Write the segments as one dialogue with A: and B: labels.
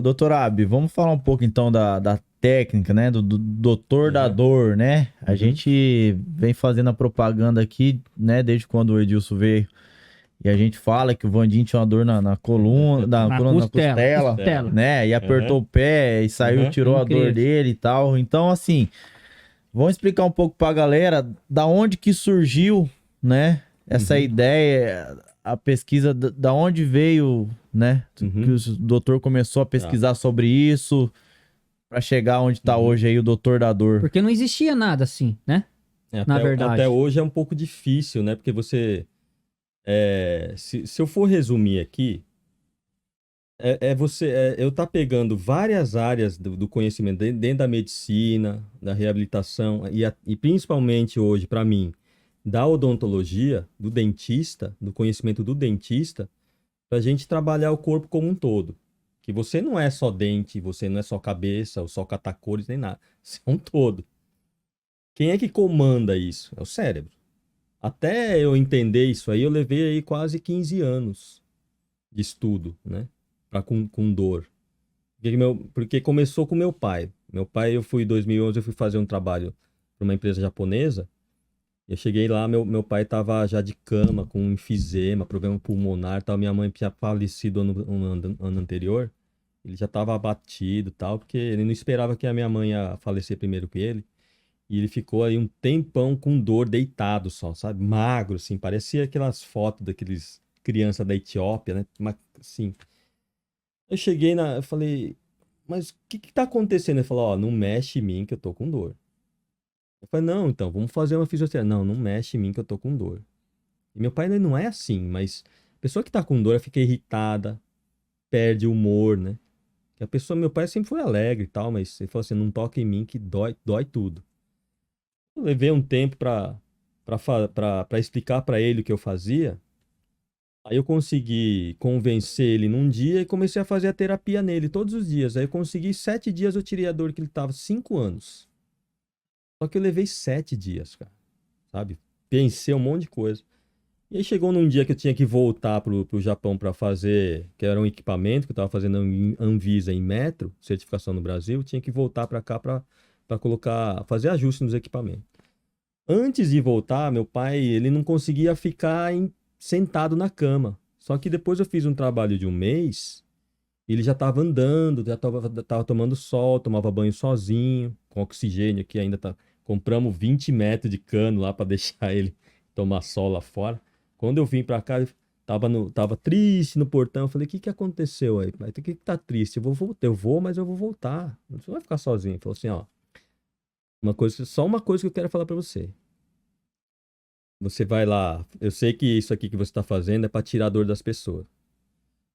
A: Doutor Abi, vamos falar um pouco então da técnica, né? Do doutor da dor, né? A gente vem fazendo a propaganda aqui, né? Desde quando o Edilson veio. E a gente fala que o Vandinho tinha uma dor na coluna,
B: Na
A: na costela,
B: costela.
A: né? E apertou o pé e saiu, tirou a dor
B: Incrível.
A: dele e tal. Então, assim, vamos explicar um pouco pra galera da onde que surgiu, né? Essa ideia, a pesquisa, da onde veio, né? Que o doutor começou a
C: Tá.
A: pesquisar sobre isso pra chegar onde tá hoje aí o doutor da dor.
B: Porque não existia nada assim, né? Na verdade.
C: Até hoje é um pouco difícil, né? Porque você. Se eu for resumir aqui, eu tá pegando várias áreas do conhecimento dentro da medicina, da reabilitação e principalmente hoje, para mim, da odontologia, do dentista, do conhecimento do dentista, para a gente trabalhar o corpo como um todo. Que você não é só dente, você não é só cabeça, ou só catacores, nem nada. Você é um todo. Quem é que comanda isso? É o cérebro. Até eu entender isso aí, eu levei aí quase 15 anos de estudo, né? Com dor. Porque começou com meu pai. Meu pai, em 2011, eu fui fazer um trabalho para uma empresa japonesa. Eu cheguei lá, meu pai estava já de cama, com enfisema, problema pulmonar e tal. Minha mãe tinha falecido ano anterior. Ele já estava abatido e tal, porque ele não esperava que a minha mãe ia falecer primeiro que ele. E ele ficou aí um tempão com dor, deitado só, sabe? Magro, assim. Parecia aquelas fotos daqueles crianças da Etiópia, né? Mas, assim. Eu falei, mas o que tá acontecendo? Ele falou, ó, não mexe em mim que eu tô com dor. Eu falei, não, então, vamos fazer uma fisioterapia. Não, não mexe em mim que eu tô com dor. E meu pai ele não é assim, mas a pessoa que tá com dor fica irritada, perde o humor, né? Que a pessoa, meu pai sempre foi alegre e tal, mas ele falou assim, não toca em mim que dói tudo. Eu levei um tempo pra explicar pra ele o que eu fazia. Aí eu consegui convencer ele num dia e comecei a fazer a terapia nele todos os dias. Aí eu consegui 7 dias, eu tirei a dor que ele tava 5 anos. Só que eu levei 7 dias, cara. Sabe? Pensei um monte de coisa. E aí chegou num dia que eu tinha que voltar pro Japão para fazer, que era um equipamento que eu tava fazendo em Anvisa em metro, certificação no Brasil, eu tinha que voltar para cá para colocar, fazer ajuste nos equipamentos. Antes de voltar, meu pai, ele não conseguia ficar sentado na cama. Só que depois eu fiz um trabalho de um mês, ele já estava andando, já tava tomando sol, tomava banho sozinho, com oxigênio aqui ainda tá. Compramos 20 metros de cano lá para deixar ele tomar sol lá fora. Quando eu vim para cá, ele tava triste no portão. Eu falei, o que que aconteceu aí? Pai? O que que tá triste? Eu vou voltar, eu vou, mas eu vou voltar. Você não vai ficar sozinho. Ele falou assim, ó, só uma coisa que eu quero falar para você. Você vai lá, eu sei que isso aqui que você está fazendo é para tirar a dor das pessoas.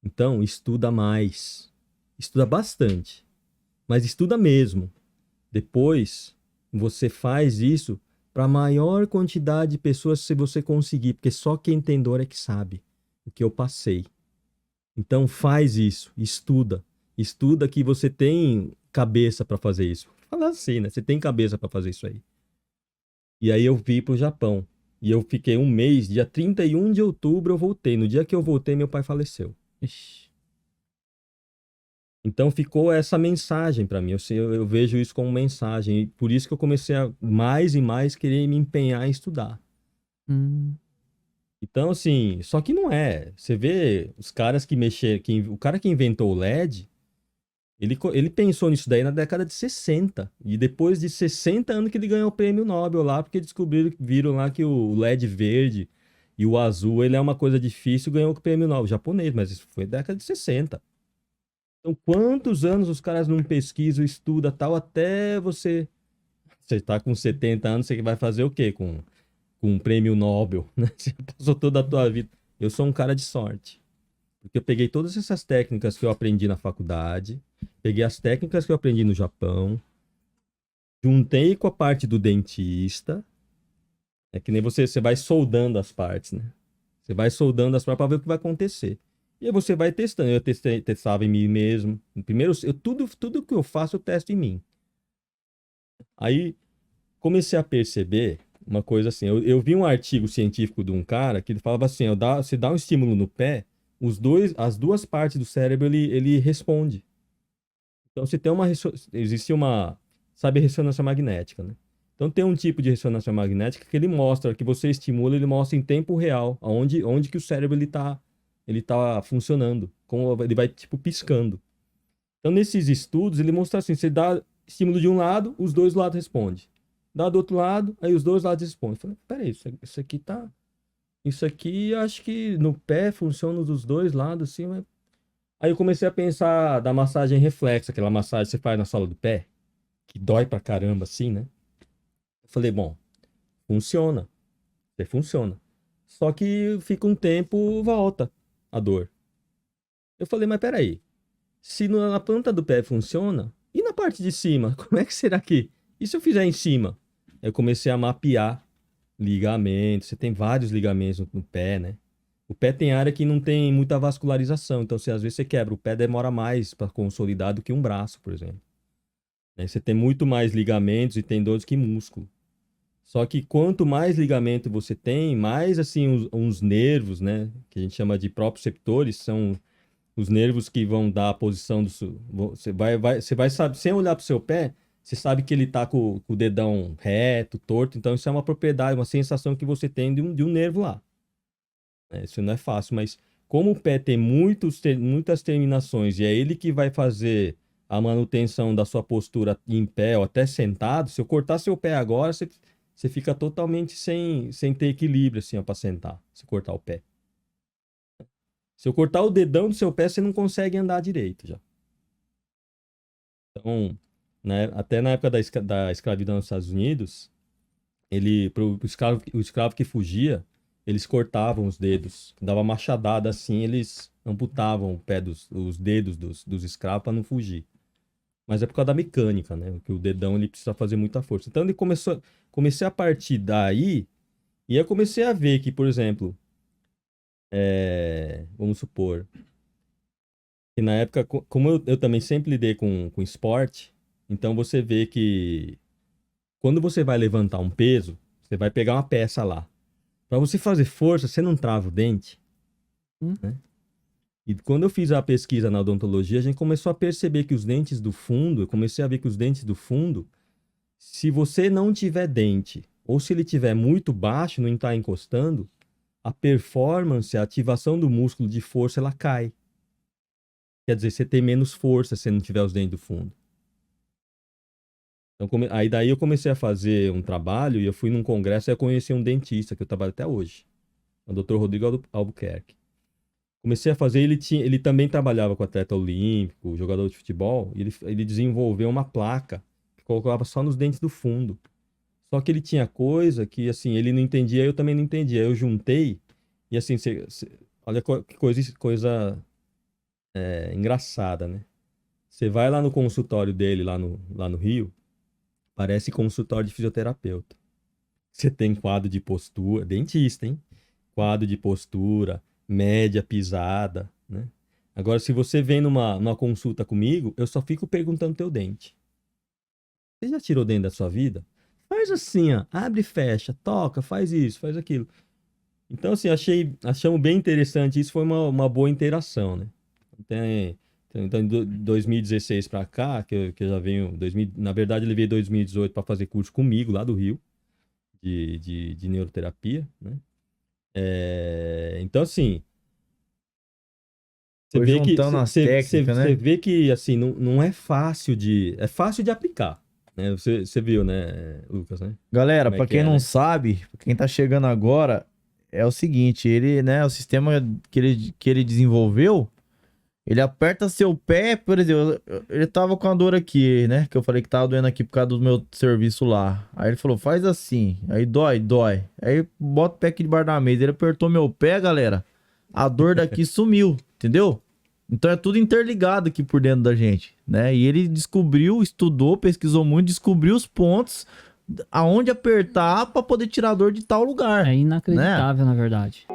C: Então, estuda mais. Estuda bastante. Mas estuda mesmo. Depois, você faz isso para a maior quantidade de pessoas se você conseguir, porque só quem tem dor é que sabe o que eu passei. Então, faz isso, estuda. Estuda que você tem cabeça para fazer isso. Fala assim, né? Você tem cabeça para fazer isso aí. E aí eu vim pro Japão. E eu fiquei um mês, dia 31 de outubro eu voltei. No dia que eu voltei, meu pai faleceu.
B: Ixi.
C: Então ficou essa mensagem para mim. Eu vejo isso como mensagem. E por isso que eu comecei a mais e mais querer me empenhar em estudar. Então, assim, só que não é. Você vê os caras que mexeram. O cara que inventou o LED, ele pensou nisso daí na década de 60. E depois de 60 anos que ele ganhou o prêmio Nobel lá, porque viram lá que o LED verde e o azul, ele é uma coisa difícil, ganhou o prêmio Nobel japonês, mas isso foi na década de 60. Então, quantos anos os caras não pesquisam, estudam tal, até você... Você tá com 70 anos, você vai fazer o quê com um prêmio Nobel, né? Você passou toda a tua vida. Eu sou um cara de sorte. Porque eu peguei todas essas técnicas que eu aprendi na faculdade, peguei as técnicas que eu aprendi no Japão, juntei com a parte do dentista. É que nem você vai soldando as partes, né? Você vai soldando as partes para ver o que vai acontecer. E aí você vai testando. Eu testava em mim mesmo. Primeiro, tudo que eu faço, eu testo em mim. Aí comecei a perceber uma coisa assim. Eu vi um artigo científico de um cara que ele falava assim: você dá um estímulo no pé, as duas partes do cérebro ele responde. Então, se tem existe uma, sabe, ressonância magnética, né? Então, tem um tipo de ressonância magnética que ele mostra, que você estimula, ele mostra em tempo real, onde que o cérebro ele tá funcionando, como ele vai, tipo, piscando. Então, nesses estudos, ele mostra assim, você dá estímulo de um lado, os dois lados respondem. Dá do outro lado, aí os dois lados respondem. Eu falei, peraí, isso aqui tá... Isso aqui, acho que no pé funciona dos dois lados, assim, mas... Aí eu comecei a pensar da massagem reflexa, aquela massagem que você faz na sola do pé, que dói pra caramba, assim, né? Eu falei, bom, funciona. Funciona. Só que fica um tempo, volta a dor. Eu falei, mas peraí, se na planta do pé funciona, e na parte de cima, como é que será que... E se eu fizer em cima? Eu comecei a mapear ligamentos, você tem vários ligamentos no pé, né? O pé tem área que não tem muita vascularização, então se às vezes você quebra, o pé demora mais para consolidar do que um braço, por exemplo. Você tem muito mais ligamentos e tendões que músculo. Só que quanto mais ligamento você tem, mais assim uns nervos, né, que a gente chama de proprioceptores, são os nervos que vão dar a posição do você vai saber, sem olhar para o seu pé, você sabe que ele está com o dedão reto, torto, então isso é uma propriedade, uma sensação que você tem de um nervo lá. Isso não é fácil, mas como o pé tem muitas terminações e é ele que vai fazer a manutenção da sua postura em pé ou até sentado, se eu cortar seu pé agora, você fica totalmente sem ter equilíbrio assim, para sentar, se cortar o pé. Se eu cortar o dedão do seu pé, você não consegue andar direito já. Então, né, até na época da escravidão nos Estados Unidos, o escravo que fugia, eles cortavam os dedos, dava machadada assim, eles amputavam o pé os dedos dos escravos para não fugir. Mas é por causa da mecânica, né? Porque o dedão ele precisa fazer muita força. Então ele comecei a partir daí, e eu comecei a ver que, por exemplo, vamos supor, que na época, como eu também sempre lidei com esporte, então você vê que quando você vai levantar um peso, você vai pegar uma peça lá. Para você fazer força, você não trava o dente. Né? E quando eu fiz a pesquisa na odontologia, a gente começou a perceber que os dentes do fundo, eu comecei a ver que os dentes do fundo, se você não tiver dente, ou se ele tiver muito baixo, não está encostando, a performance, a ativação do músculo de força, ela cai. Quer dizer, você tem menos força se não tiver os dentes do fundo. Então, aí daí eu comecei a fazer um trabalho e eu fui num congresso e eu conheci um dentista que eu trabalho até hoje, o Dr. Rodrigo Albuquerque. Comecei a fazer, ele também trabalhava com atleta olímpico, jogador de futebol, e ele desenvolveu uma placa que colocava só nos dentes do fundo. Só que ele tinha coisa que, assim, ele não entendia, eu também não entendia. Eu juntei, e assim, olha que coisa engraçada, né? Você vai lá no consultório dele, lá no Rio, parece consultório de fisioterapeuta. Você tem quadro de postura, dentista, hein? Quadro de postura, média, pisada, né? Agora, se você vem numa consulta comigo, eu só fico perguntando teu dente. Você já tirou o dente da sua vida? Faz assim, ó, abre e fecha, toca, faz isso, faz aquilo. Então, assim, achamos bem interessante. Isso foi uma boa interação, né? Então, de 2016 para cá, que eu já venho... na verdade, ele veio em 2018 para fazer curso comigo, lá do Rio, de neuroterapia, né? Então, assim... Você vê que, você vê que, assim, não é fácil é fácil de aplicar, né? Você viu, né, Lucas, né?
A: Galera, para quem não sabe, quem tá chegando agora, é o seguinte, ele, né, o sistema que ele desenvolveu, ele aperta seu pé, por exemplo, ele tava com a dor aqui, né? Que eu falei que tava doendo aqui por causa do meu serviço lá. Aí ele falou, faz assim. Aí dói. Aí bota o pé aqui debaixo da mesa. Ele apertou meu pé, galera. A dor daqui sumiu, entendeu? Então é tudo interligado aqui por dentro da gente, né? E ele descobriu, estudou, pesquisou muito, descobriu os pontos aonde apertar pra poder tirar a dor de tal lugar.
B: É inacreditável, né? Na verdade.